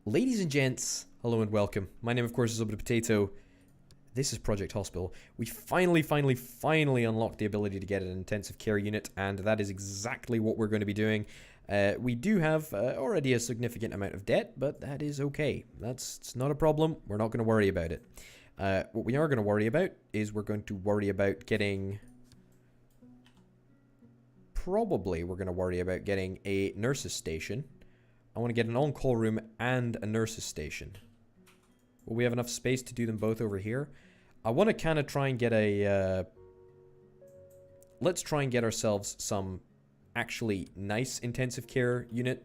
Ladies and gents, hello and welcome. My name, of course, is Obra Potato. This is Project Hospital. We finally unlocked the ability to get an intensive care unit, and that is exactly what we're going to be doing. We do have already a significant amount of debt, but that is okay. It's not a problem. We're not going to worry about it. What we are going to worry about is we're going to worry about getting... Probably we're going to worry about getting a nurse's station. I want to get an on-call room and a nurse's station. Will we have enough space to do them both over here? I want to kind of try and get a... let's try and get ourselves some actually nice intensive care unit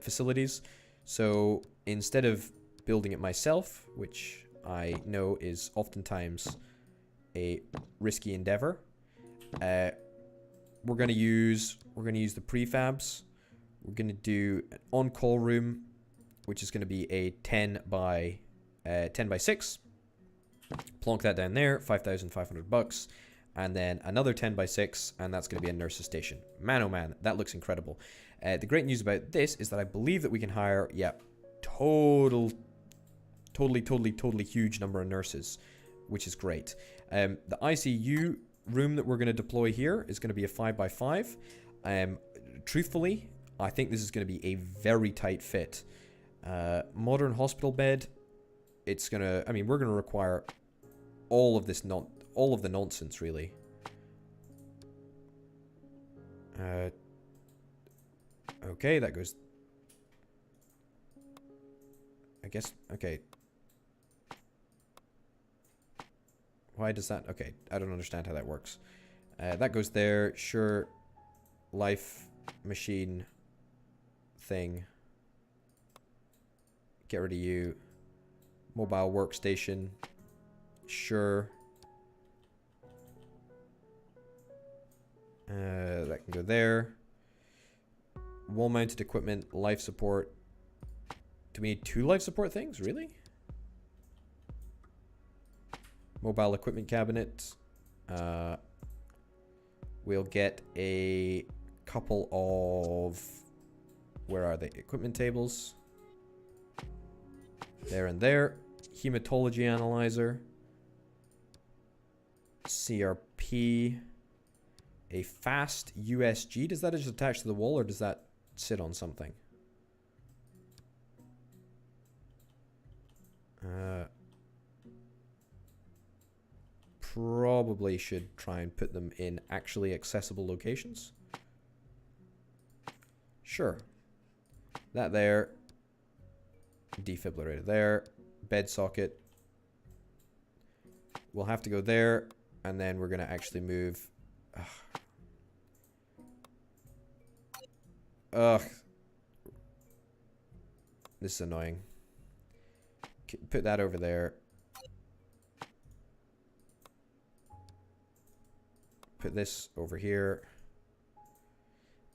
facilities. So instead of building it myself, which I know is oftentimes a risky endeavor, we're gonna use the prefabs. We're gonna do an on-call room, which is gonna be a 10 by 6. Plonk that down there, 5,500 bucks, and then another 10 by 6, and that's gonna be a nurse's station. Man, oh man, that looks incredible. The great news about this is that I believe that we can hire, totally huge number of nurses, which is great. The ICU room that we're going to deploy here is going to be a 5 by 5. Truthfully, I think this is going to be a very tight fit. Modern hospital bed, it's going to, we're going to require all of this, all of the nonsense, really. Okay, that goes, I guess, okay. Why does that? Okay, I don't understand how that works. That goes there. Sure. Life machine thing. Get rid of you. Mobile workstation. Sure. That can go there. Wall-mounted equipment. Life support. Do we need 2 life support things? Really? Mobile equipment cabinet. We'll get a couple of... Where are they? Equipment tables. There and there. Hematology analyzer. CRP. A fast USG. Does that just attach to the wall, or does that sit on something? Probably should try and put them in actually accessible locations. Sure. That there. Defibrillator there. Bed socket. We'll have to go there. And then we're going to actually move... Ugh. This is annoying. Put that over there. Put this over here.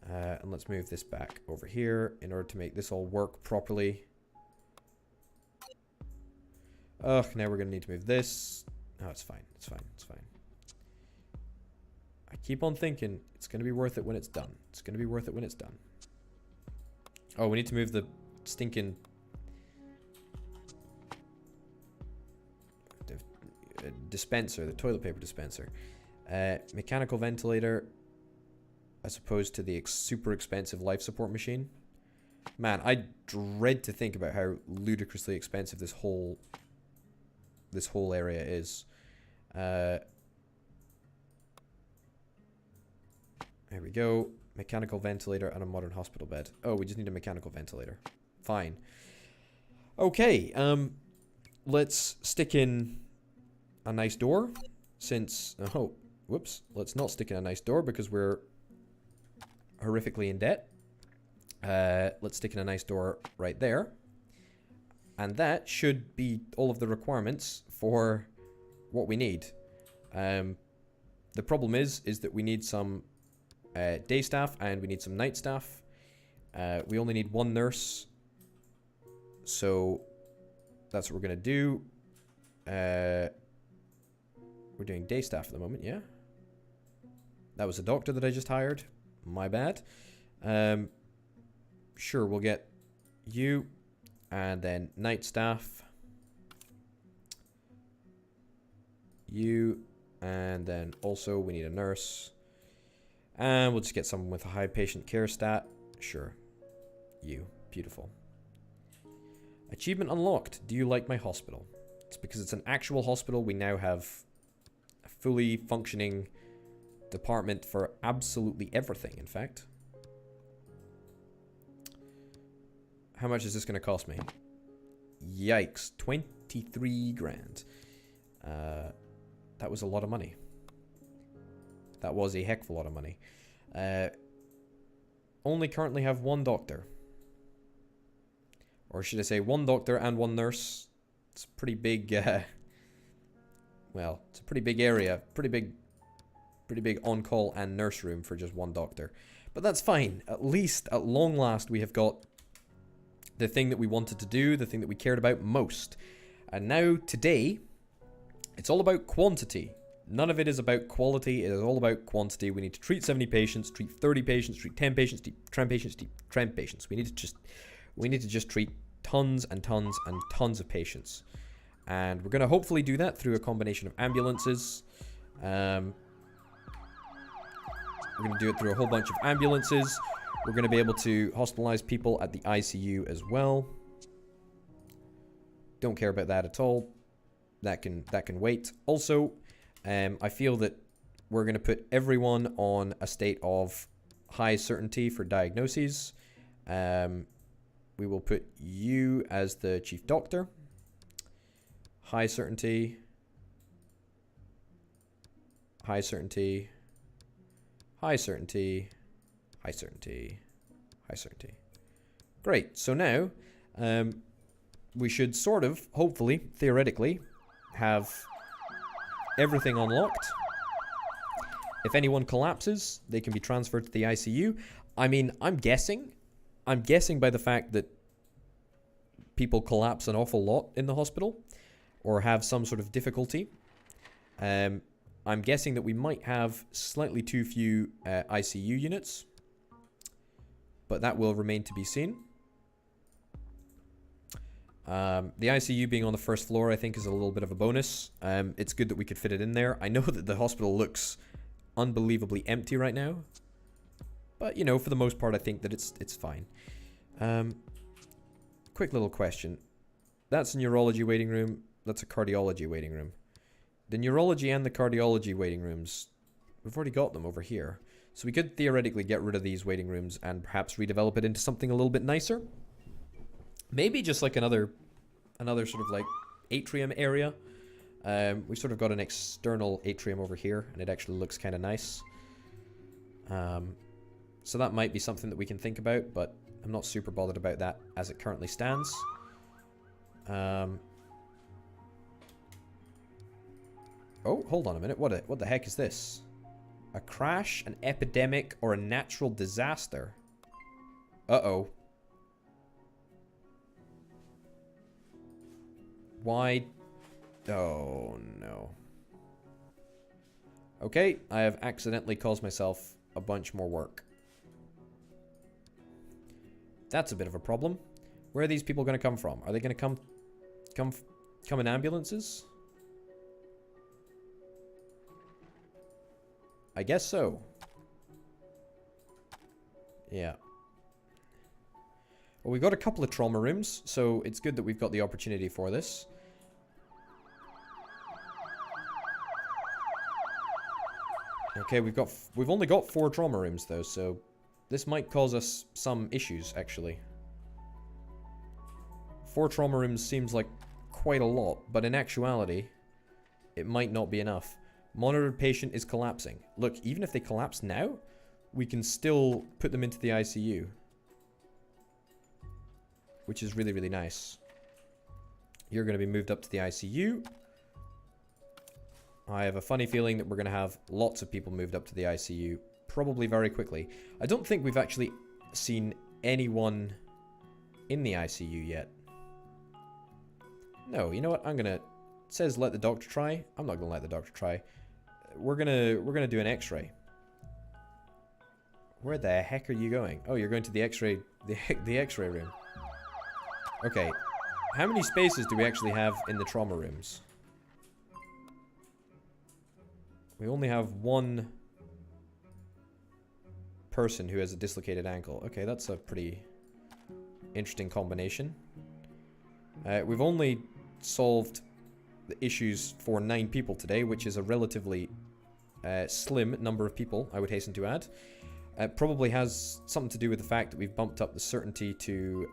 And let's move this back over here in order to make this all work properly. Ugh, now we're going to need to move this. Oh, it's fine. It's fine. It's fine. I keep on thinking it's going to be worth it when it's done. It's going to be worth it when it's done. Oh, we need to move the stinking... dispenser, the toilet paper dispenser. Mechanical ventilator as opposed to the super expensive life support machine. Man, I dread to think about how ludicrously expensive this whole area is. There we go. Mechanical ventilator and a modern hospital bed. Oh, we just need a mechanical ventilator. Fine. Okay, let's stick in a nice door since... Oh, whoops. Let's not stick in a nice door because we're horrifically in debt. Let's stick in a nice door right there. And that should be all of the requirements for what we need. The problem is that we need some day staff and we need some night staff. We only need 1 nurse. So that's what we're going to do. We're doing day staff at the moment, yeah? That was a doctor that I just hired. My bad. Sure, we'll get you And then night staff. You. And then also we need a nurse. And we'll just get someone with a high patient care stat. Sure. You. Beautiful. Achievement unlocked. Do you like my hospital? It's because it's an actual hospital. We now have a fully functioning department for absolutely everything, in fact. How much is this going to cost me? Yikes. 23 grand. That was a lot of money. That was a heck of a lot of money. Only currently have one doctor. Or should I say one doctor and one nurse. It's a pretty big, well, it's a pretty big area. Pretty big on-call and nurse room for just one doctor. But that's fine. At least, at long last, we have got the thing that we wanted to do, the thing that we cared about most. And now, today, it's all about quantity. None of it is about quality. It is all about quantity. We need to treat 70 patients, treat 30 patients, treat 10 patients, treat 10 patients, treat 10 patients. We need to just treat tons and tons and tons of patients. And we're going to hopefully do that through a combination of ambulances. We're going to do it through a whole bunch of ambulances. We're going to be able to hospitalize people at the ICU as well. Don't care about that at all. That can wait. Also, I feel that we're going to put everyone on a state of high certainty for diagnoses. We will put you as the chief doctor. High certainty. High certainty. High certainty. High certainty. High certainty. Great. So now, we should sort of, hopefully, theoretically, have everything unlocked. If anyone collapses, they can be transferred to the ICU. I mean, I'm guessing by the fact that people collapse an awful lot in the hospital or have some sort of difficulty. I'm guessing that we might have slightly too few ICU units, but that will remain to be seen. The ICU being on the first floor, I think, is a little bit of a bonus. It's good that we could fit it in there. I know that the hospital looks unbelievably empty right now, but, you know, for the most part, I think that it's fine. Quick little question. That's a neurology waiting room. That's a cardiology waiting room. The neurology and the cardiology waiting rooms, we've already got them over here. So we could theoretically get rid of these waiting rooms and perhaps redevelop it into something a little bit nicer. Maybe just like another sort of like atrium area. We've sort of got an external atrium over here, and it actually looks kind of nice. So that might be something that we can think about, but I'm not super bothered about that as it currently stands. Oh, hold on a minute. What the heck is this? A crash, an epidemic, or a natural disaster? Uh-oh. Why? Oh, no. Okay, I have accidentally caused myself a bunch more work. That's a bit of a problem. Where are these people going to come from? Are they going to come in ambulances? I guess so. Yeah. Well, we've got a couple of trauma rooms, so it's good that we've got the opportunity for this. Okay, we've only got 4 trauma rooms though, so this might cause us some issues actually. 4 trauma rooms seems like quite a lot, but in actuality, it might not be enough. Monitored patient is collapsing. Look, even if they collapse now, we can still put them into the ICU. Which is really, really nice. You're going to be moved up to the ICU. I have a funny feeling that we're going to have lots of people moved up to the ICU. Probably very quickly. I don't think we've actually seen anyone in the ICU yet. No, you know what? I'm going to... It says let the doctor try. I'm not going to let the doctor try. We're gonna do an X-ray. Where the heck are you going? Oh, you're going to the X-ray, the X-ray room. Okay. How many spaces do we actually have in the trauma rooms? We only have one person who has a dislocated ankle. Okay, that's a pretty interesting combination. We've only solved the issues for 9 people today, which is a relatively slim number of people, I would hasten to add. It probably has something to do with the fact that we've bumped up the certainty to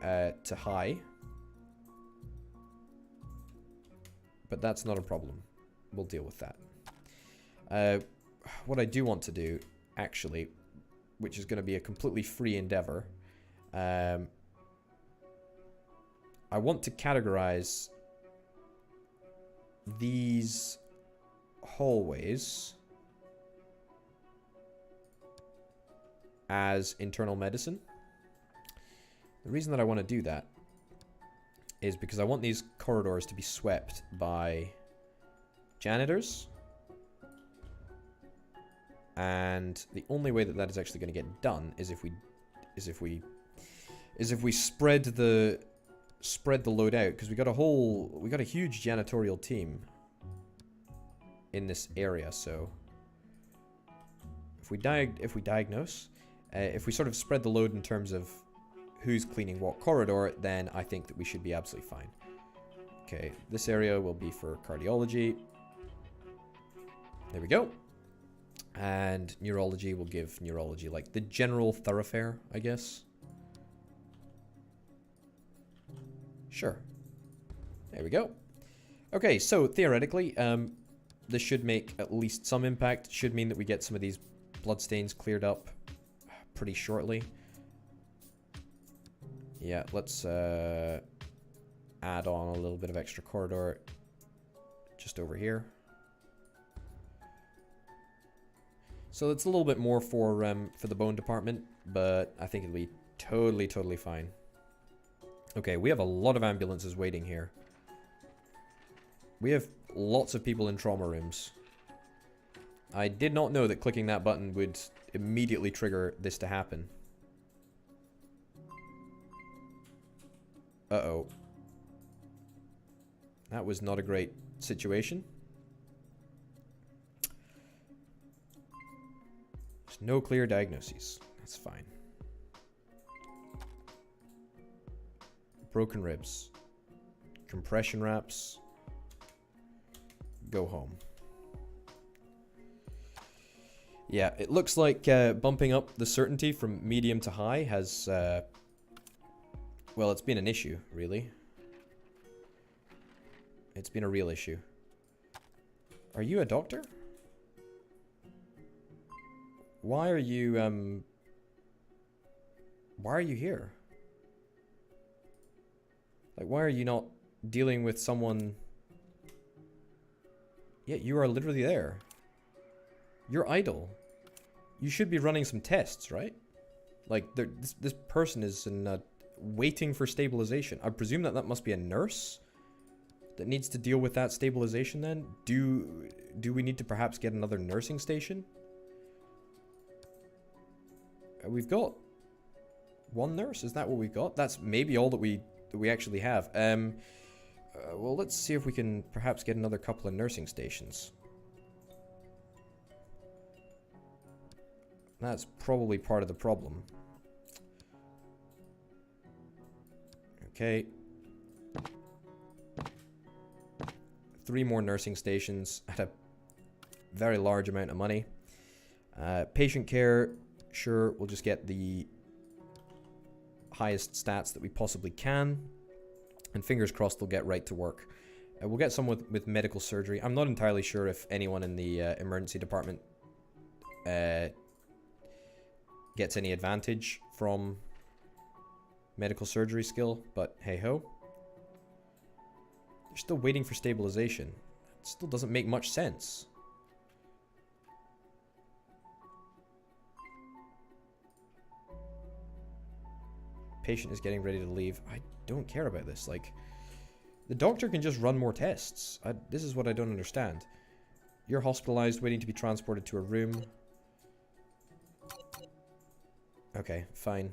high. But that's not a problem. We'll deal with that. What I do want to do, actually, which is going to be a completely free endeavor, I want to categorize these hallways as internal medicine. The reason that I want to do that is because I want these corridors to be swept by janitors. And the only way that that is actually going to get done is if we spread the load out, because we got a huge janitorial team in this area. So if we diagnose, if we sort of spread the load in terms of who's cleaning what corridor, then I think that we should be absolutely fine. Okay, this area will be for cardiology. There we go. And neurology will give neurology, like the general thoroughfare, I guess. Sure. There we go. Okay, so theoretically, this should make at least some impact. It should mean that we get some of these bloodstains cleared up pretty shortly. Yeah, let's add on a little bit of extra corridor just over here. So it's a little bit more for the bone department, but I think it'll be totally fine. Okay, we have a lot of ambulances waiting here. We have lots of people in trauma rooms. I did not know that clicking that button would immediately trigger this to happen. Uh-oh. That was not a great situation. There's no clear diagnoses. That's fine. Broken ribs. Compression wraps. Go home. Yeah, it looks like bumping up the certainty from medium to high has... well, it's been an issue, really. It's been a real issue. Are you a doctor? Why are you here? Like, why are you not dealing with someone? Yeah, you are literally there. You're idle. You should be running some tests, right? Like, this person is waiting for stabilization. I presume that must be a nurse that needs to deal with that stabilization then? Do we need to perhaps get another nursing station? We've got one nurse. Is that what we've got? That's maybe all that we actually have. Well, let's see if we can perhaps get another couple of nursing stations. That's probably part of the problem. Okay. 3 more nursing stations at a very large amount of money. Patient care, sure, we'll just get the highest stats that we possibly can. And fingers crossed they'll get right to work. We'll get some with medical surgery. I'm not entirely sure if anyone in the emergency department gets any advantage from medical surgery skill, but hey-ho. They're still waiting for stabilization. It still doesn't make much sense. Patient is getting ready to leave. I don't care about this. Like, the doctor can just run more tests. This is what I don't understand. You're hospitalized, waiting to be transported to a room. Okay, fine.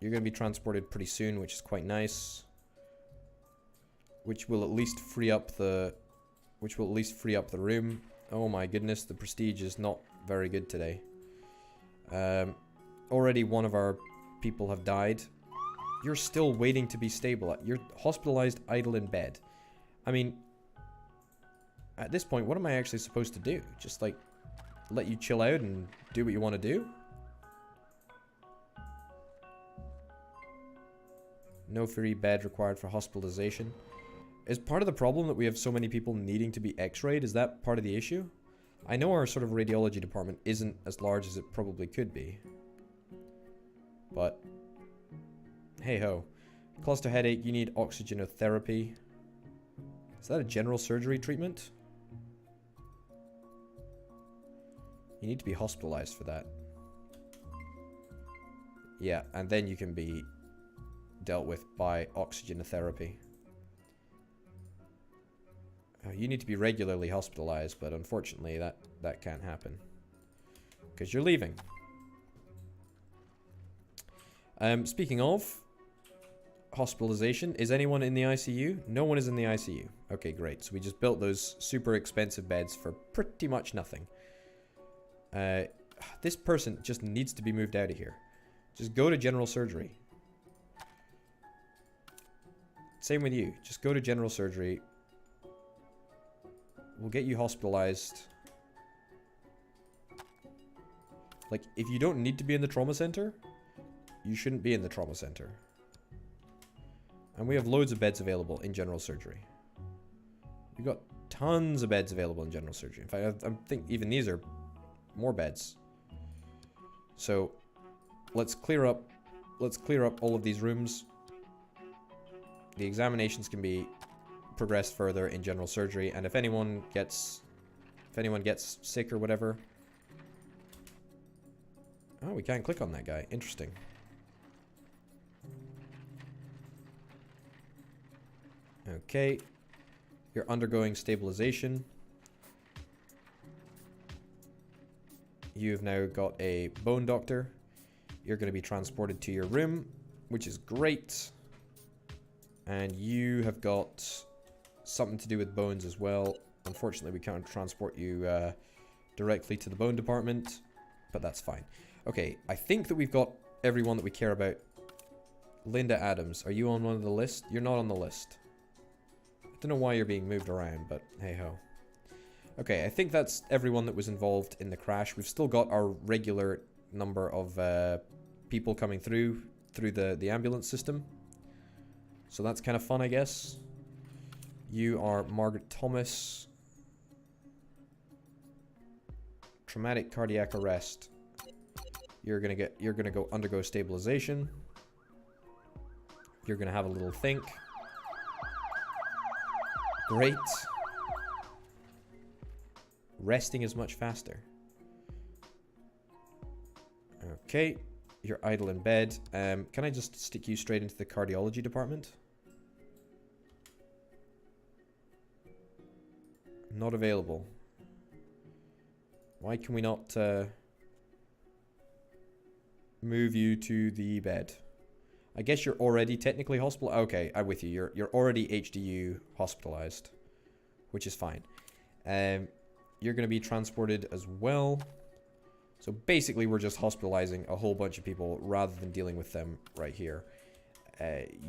You're going to be transported pretty soon, which is quite nice. which will at least free up the room. Oh my goodness, the prestige is not very good today. Already one of our people have died. You're still waiting to be stable. You're hospitalized, idle in bed. I mean, at this point, what am I actually supposed to do? Just like let you chill out and do what you want to do? No free bed required for hospitalization. Is part of the problem that we have so many people needing to be x-rayed? Is that part of the issue? I know our sort of radiology department isn't as large as it probably could be. But, hey ho. Cluster headache, you need oxygenotherapy. Is that a general surgery treatment? You need to be hospitalized for that. Yeah, and then you can be dealt with by oxygenotherapy. You need to be regularly hospitalized, but unfortunately that can't happen. Because you're leaving. Speaking of hospitalization, is anyone in the ICU? No one is in the ICU. Okay, great. So we just built those super expensive beds for pretty much nothing. This person just needs to be moved out of here. Just go to general surgery. Same with you. Just go to general surgery. We'll get you hospitalized. Like, if you don't need to be in the trauma center, you shouldn't be in the trauma center. And we have loads of beds available in general surgery. We've got tons of beds available in general surgery. In fact, I think even these are more beds. So, let's clear up all of these rooms. The examinations can be progressed further in general surgery, and if anyone gets sick or whatever. Oh, we can't click on that guy. Interesting. Okay. You're undergoing stabilization. You've now got a bone doctor. You're going to be transported to your room, which is great. And you have got something to do with bones as well. Unfortunately, we can't transport you directly to the bone department, but that's fine. Okay, I think that we've got everyone that we care about. Linda Adams, are you on one of the list? You're not on the list. I don't know why you're being moved around, but hey ho. Okay, I think that's everyone that was involved in the crash. We've still got our regular number of people coming through the ambulance system. So that's kind of fun, I guess. You are Margaret Thomas. Traumatic cardiac arrest. You're gonna go undergo stabilization. You're gonna have a little think. Great. Resting is much faster. Okay. You're idle in bed. Can I just stick you straight into the cardiology department? Not available. Why can we not move you to the bed? I guess you're already technically hospitalized. Okay, I'm with you. You're already HDU hospitalized, which is fine. You're going to be transported as well. So basically, we're just hospitalizing a whole bunch of people rather than dealing with them right here.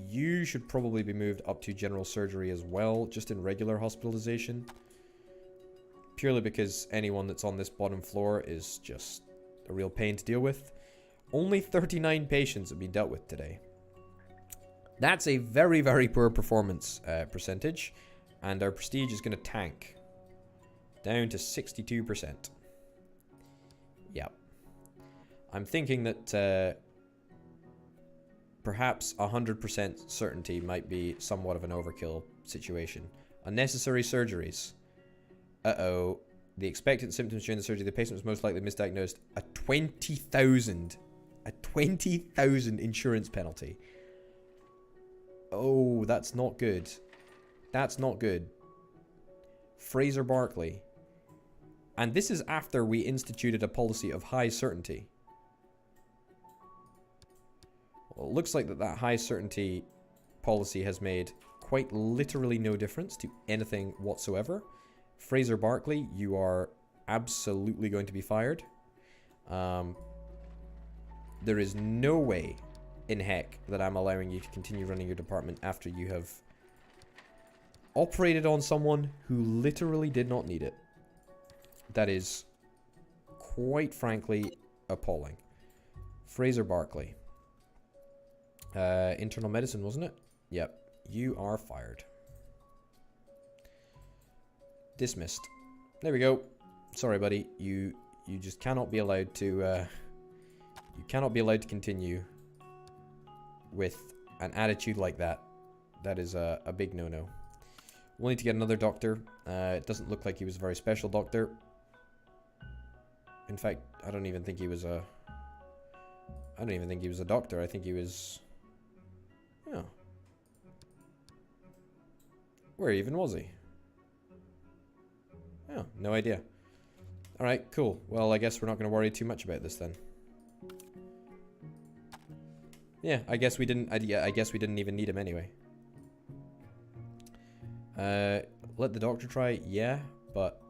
You should probably be moved up to general surgery as well, just in regular hospitalization. Purely because anyone that's on this bottom floor is just a real pain to deal with. Only 39 patients have been dealt with today. That's a very, very poor performance percentage. And our prestige is going to tank. Down to 62%. Yep. I'm thinking that perhaps 100% certainty might be somewhat of an overkill situation. Unnecessary surgeries. Uh-oh. The expected symptoms during the surgery, the patient was most likely misdiagnosed. A 20,000 insurance penalty. Oh, that's not good. That's not good. Fraser Barkley. And this is after we instituted a policy of high certainty. Well, it looks like that high certainty policy has made quite literally no difference to anything whatsoever. Fraser Barkley, you are absolutely going to be fired. There is no way in heck that I'm allowing you to continue running your department after you have operated on someone who literally did not need it. That is quite frankly appalling. Fraser Barkley. Internal medicine, wasn't it? Yep. You are fired. Dismissed. There we go. Sorry, buddy. You just cannot be allowed to you cannot be allowed to continue with an attitude like that. That is a big no-no. We'll need to get another doctor. It doesn't look like he was a very special doctor. In fact, I don't even think he was a doctor. I think he was... Oh. Where even was he? Oh, no idea. Alright, cool. Well, I guess we're not going to worry too much about this then. Yeah, I guess we didn't even need him anyway. Let the doctor try, yeah, but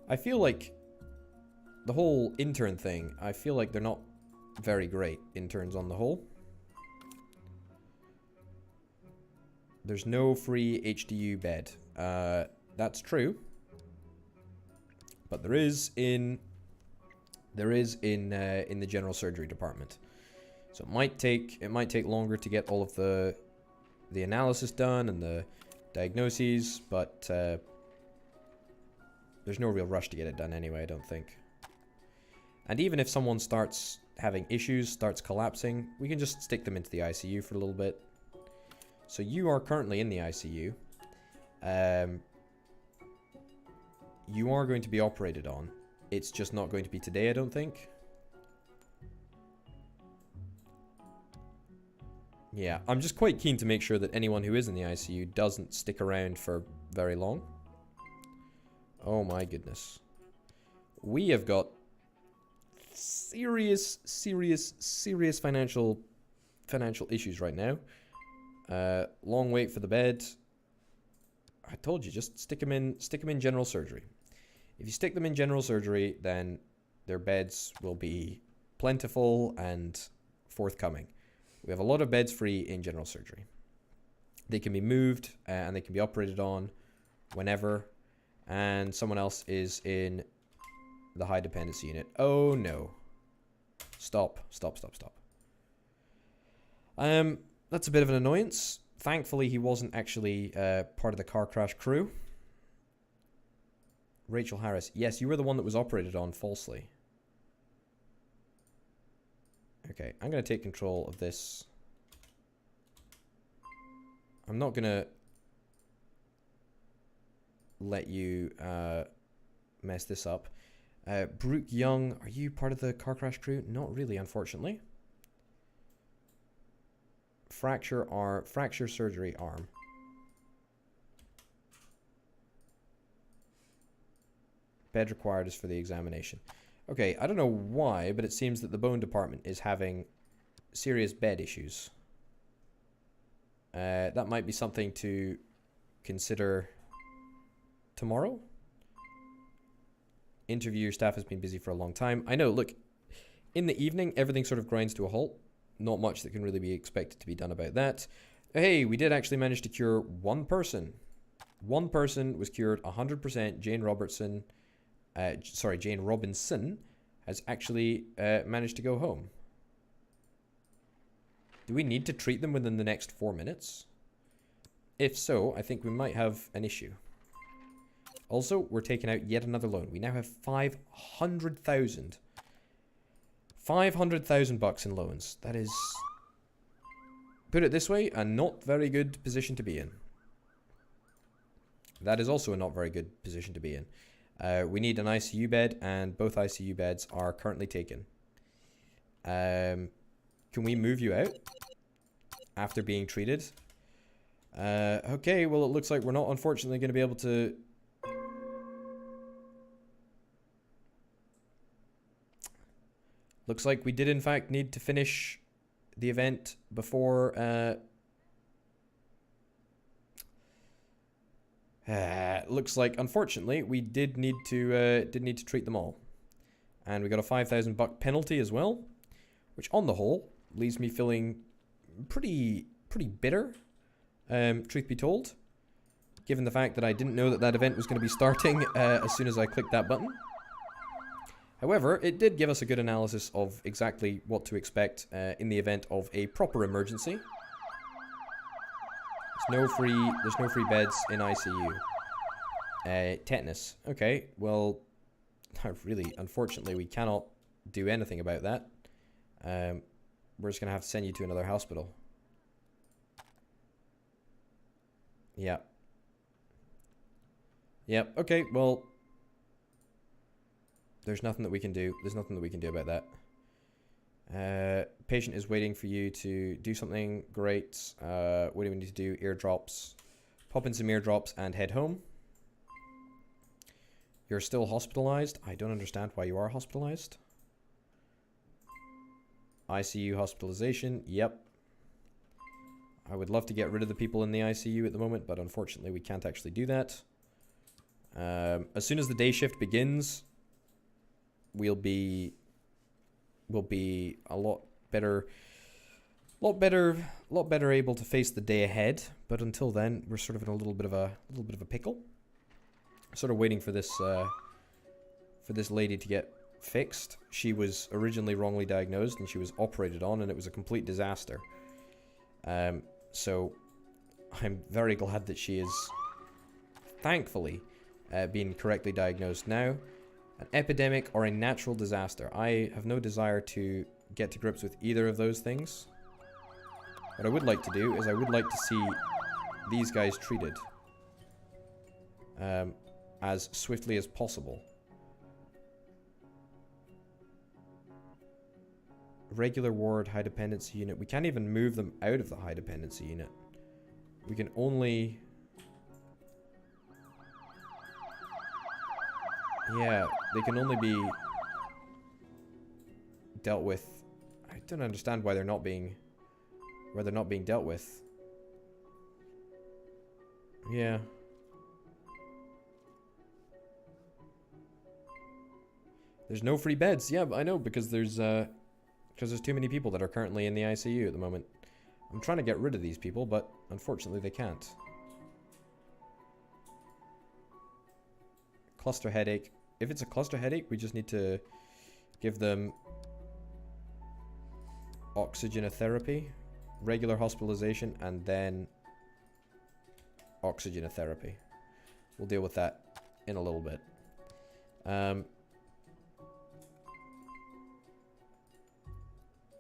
I feel like the whole intern thing, I feel like they're not very great interns on the whole. There's no free HDU bed. That's true. But there is in the general surgery department. So it might take longer to get all of the analysis done and the diagnoses, but there's no real rush to get it done anyway, I don't think. And even if someone starts having issues, starts collapsing, we can just stick them into the ICU for a little bit. So you are currently in the ICU. You are going to be operated on. It's just not going to be today, I don't think. Yeah, I'm just quite keen to make sure that anyone who is in the ICU doesn't stick around for very long. Oh my goodness. We have got serious financial issues right now. Long wait for the bed. I told you, just stick them in general surgery. If you stick them in general surgery, then their beds will be plentiful and forthcoming. We have a lot of beds free in general surgery. They can be moved and they can be operated on whenever. And someone else is in the high dependency unit. Oh no. Stop. That's a bit of an annoyance. Thankfully, he wasn't actually part of the car crash crew. Rachel Harris. Yes, you were the one that was operated on falsely. Okay, I'm going to take control of this. I'm not going to let you mess this up. Brooke Young, are you part of the car crash crew? Not really, unfortunately. Fracture surgery arm. Bed required is for the examination. Okay, I don't know why, but it seems that the bone department is having serious bed issues. That might be something to consider tomorrow. Interview staff has been busy for a long time. I know, look, in the evening, everything sort of grinds to a halt. Not much that can really be expected to be done about that. Hey, we did actually manage to cure one person. One person was cured 100%. Jane Robinson has actually managed to go home. Do we need to treat them within the next 4 minutes? If so, I think we might have an issue. Also, we're taking out yet another loan. We now have 500,000. 500,000 bucks in loans. That is, put it this way, a not very good position to be in. That is also a not very good position to be in. We need an ICU bed, and both ICU beds are currently taken. Can we move you out after being treated? Okay, well, it looks like we're not unfortunately going to be able to... Looks like we did in fact need to finish the event before Looks like, unfortunately, we did need to treat them all. And we got a 5,000 buck penalty as well, which on the whole leaves me feeling pretty bitter, truth be told, given the fact that I didn't know that that event was going to be starting as soon as I clicked that button. However, it did give us a good analysis of exactly what to expect in the event of a proper emergency. There's no free beds in ICU. Tetanus. Okay, well, really, unfortunately, we cannot do anything about that. We're just going to have to send you to another hospital. Yeah. Yep, okay, well, there's nothing that we can do. There's nothing that we can do about that. Patient is waiting for you to do something. Great. What do we need to do? Eardrops. Pop in some eardrops and head home. You're still hospitalized. I don't understand why you are hospitalized. ICU hospitalization. Yep. I would love to get rid of the people in the ICU at the moment, but unfortunately we can't actually do that. As soon as the day shift begins, we'll be a lot better able to face the day ahead. But until then, we're sort of in a little bit of a pickle. Sort of waiting for this lady to get fixed. She was originally wrongly diagnosed and she was operated on, and it was a complete disaster. So I'm very glad that she is, thankfully, being correctly diagnosed now. An epidemic or a natural disaster. I have no desire to get to grips with either of those things. What I would like to do is I would like to see these guys treated as swiftly as possible. Regular ward high dependency unit. We can't even move them out of the high dependency unit. We can only... Yeah, they can only be dealt with. I don't understand why they're not being dealt with. Yeah. There's no free beds. Yeah, I know, because there's too many people that are currently in the ICU at the moment. I'm trying to get rid of these people, but unfortunately they can't. Cluster headache. If it's a cluster headache, we just need to give them oxygenotherapy, regular hospitalization, and then oxygenotherapy. We'll deal with that in a little bit.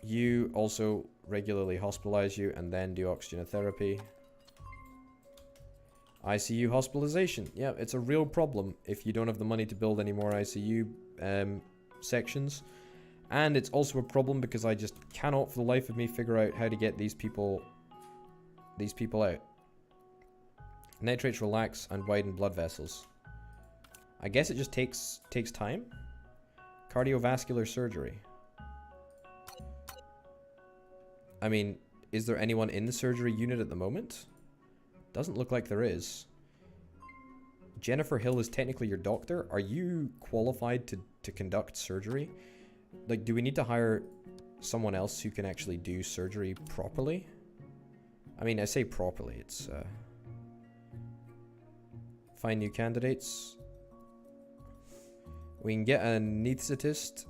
You also regularly hospitalize you and then do oxygenotherapy. ICU hospitalization. Yeah, it's a real problem if you don't have the money to build any more ICU sections. And it's also a problem because I just cannot for the life of me figure out how to get these people out. Nitrates relax and widen blood vessels. I guess it just takes time. Cardiovascular surgery. I mean, is there anyone in the surgery unit at the moment? Doesn't look like there is. Jennifer Hill is technically your doctor. Are you qualified to conduct surgery? Like, do we need to hire someone else who can actually do surgery properly? I mean, I say properly, it's... Find new candidates. We can get an anesthetist.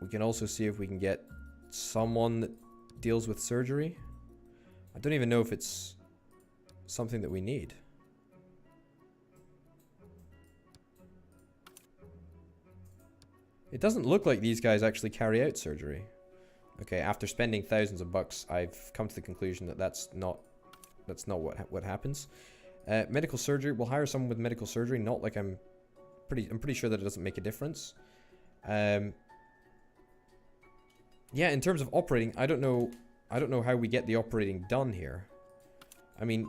We can also see if we can get someone that deals with surgery. I don't even know if it's something that we need. It doesn't look like these guys actually carry out surgery. Okay, after spending thousands of bucks, I've come to the conclusion that that's not what happens. Medical surgery. We'll hire someone with medical surgery. Not like I'm pretty sure that it doesn't make a difference. Yeah, in terms of operating, I don't know how we get the operating done here. I mean,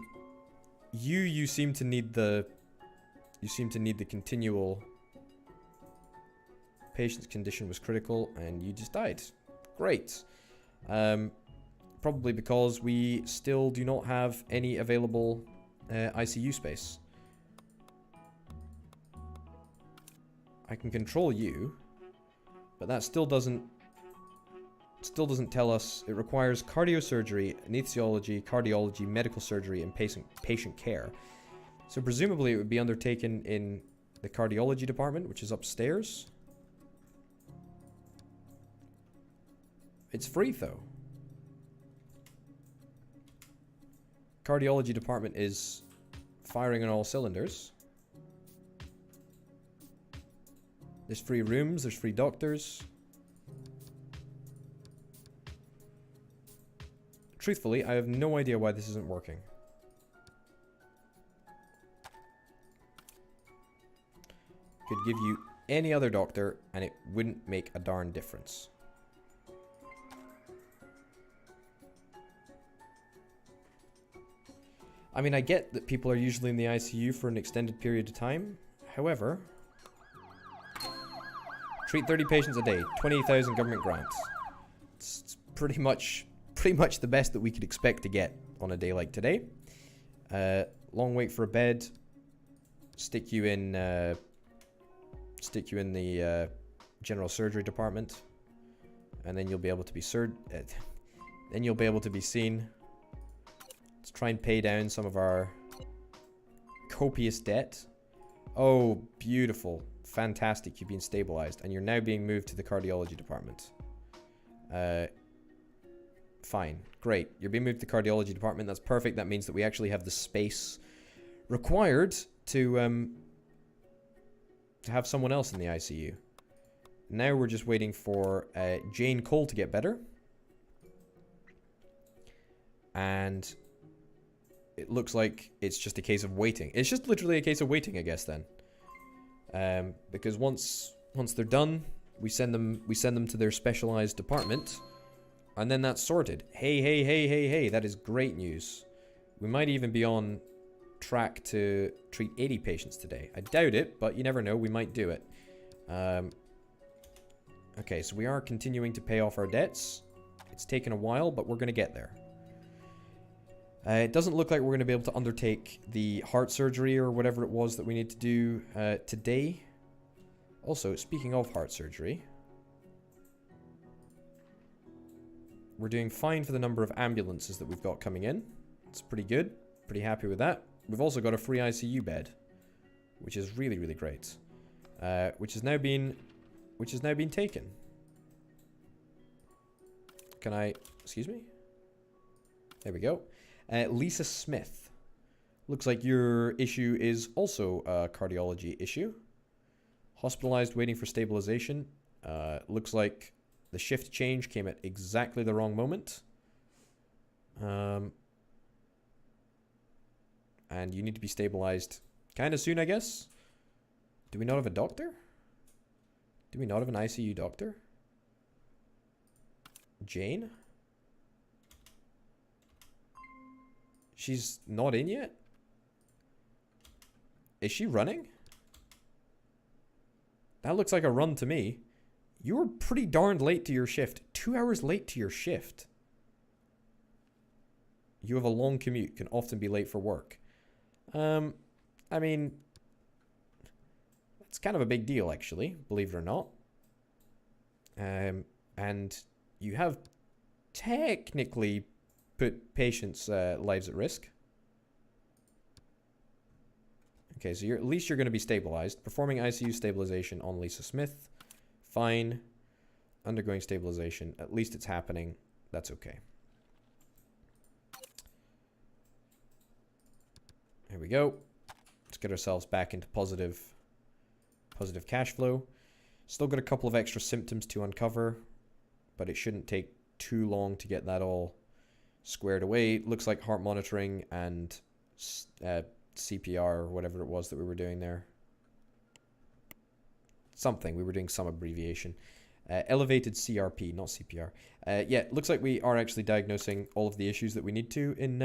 you seem to need the continual. Patient's condition was critical and you just died. Great. Probably because we still do not have any available ICU space. I can control you, but that still doesn't tell us. It requires cardiosurgery, anesthesiology, cardiology, medical surgery, and patient care. So presumably it would be undertaken in the cardiology department, which is upstairs. It's free though. Cardiology department is firing on all cylinders. There's free rooms, there's free doctors. Truthfully, I have no idea why this isn't working. Could give you any other doctor and it wouldn't make a darn difference. I mean, I get that people are usually in the ICU for an extended period of time. However, treat 30 patients a day, 20,000 government grants. It's pretty much the best that we could expect to get on a day like today. Long wait for a bed. Stick you in the general surgery department, and then you'll be able to be then you'll be able to be seen. Let's try and pay down some of our copious debt. Oh, beautiful. Fantastic. You've been stabilized, and you're now being moved to the cardiology department. Fine. Great. You're being moved to the cardiology department. That's perfect. That means that we actually have the space required to have someone else in the ICU. Now we're just waiting for Jane Cole to get better. And it looks like it's just a case of waiting. It's just literally a case of waiting, I guess, then. Because once they're done, we send them to their specialized department, and then that's sorted. Hey, that is great news. We might even be on track to treat 80 patients today. I doubt it, but you never know, we might do it. Okay, so we are continuing to pay off our debts. It's taken a while, but we're going to get there. It doesn't look like we're going to be able to undertake the heart surgery or whatever it was that we need to do today. Also, speaking of heart surgery, we're doing fine for the number of ambulances that we've got coming in. It's pretty good. Pretty happy with that. We've also got a free ICU bed, which is really, really great. Which has now been taken. Can I... Excuse me? There we go. Lisa Smith. Looks like your issue is also a cardiology issue. Hospitalized, waiting for stabilization. Looks like the shift change came at exactly the wrong moment. And you need to be stabilized kind of soon, I guess. Do we not have a doctor? Do we not have an ICU doctor? Jane? She's not in yet? Is she running? That looks like a run to me. You were pretty darned late to your shift. 2 hours late to your shift. You have a long commute, can often be late for work. I mean, it's kind of a big deal, actually, believe it or not. And you have technically put patients' lives at risk. Okay, so at least you're going to be stabilized. Performing ICU stabilization on Lisa Smith. Fine. Undergoing stabilization. At least it's happening. That's okay. Here we go. Let's get ourselves back into positive cash flow. Still got a couple of extra symptoms to uncover, but it shouldn't take too long to get that all squared away. Looks like heart monitoring and CPR or whatever it was that we were doing there. Something. We were doing some abbreviation. Elevated CRP, not CPR. Yeah, looks like we are actually diagnosing all of the issues that we need to in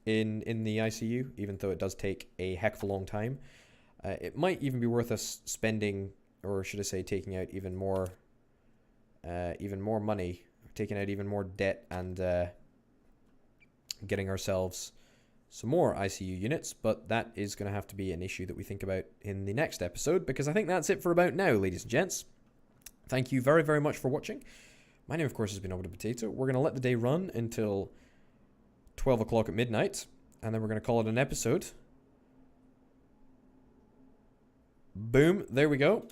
the ICU, even though it does take a heck of a long time. It might even be worth us spending, or should I say, taking out even more money, taking out even more debt, and getting ourselves some more ICU units, but that is going to have to be an issue that we think about in the next episode, because I think that's it for about now, ladies and gents. Thank you very, very much for watching. My name, of course, has been Over the Potato. We're going to let the day run until 12 o'clock at midnight, and then we're going to call it an episode. Boom, there we go.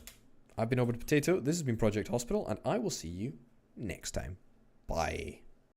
I've been Over the Potato. This has been Project Hospital, and I will see you next time. Bye.